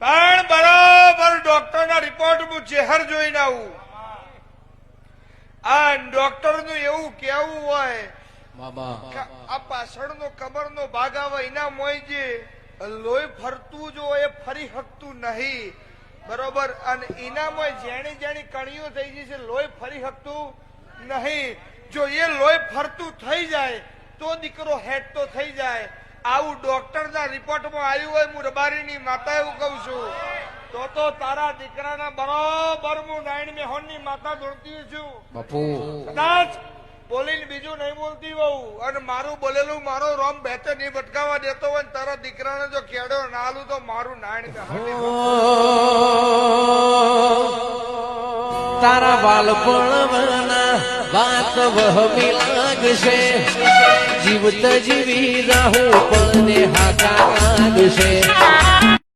પણ બરોબર ડોક્ટર ના રિપોર્ટ હું ચહેર જોઈને આવું. આ ડોક્ટર નું એવું કેવું હોય કે આ પાછળનો કમરનો ભાગ આવે એના મોય જે લોહી ફરતું જો એ ફરી શકતું નહીં. બરોબર. અને એનામાં જેણી જેણી કણીઓ થઈ ગઈ છે લોહી ફરી શકતું નહીં. જો એ લોહી ફરતું થઈ જાય તો દીકરો હેડ તો થઈ જાય. આવું ડોક્ટર ના રિપોર્ટમાં આવ્યું હોય. હું રબારીની માતા એવું કઉ છું તો તારા દીકરાના બરોબર હું નાયણ મેહોન ની માતા દોડતી છું બાપુ. કદાચ બોલીને બીજું નહીં બોલતી હોઉં અને મારું બોલેલું મારો રોમ બેતે નહીં ભટકાવા દેતો હોય ને તારા દીકરાને જો કેડો ના આલું તો મારું નાયણ તારા બાળપણના વાત વહમી લાગશે, જીવત જીવી રહું પણ હાકા લાગશે.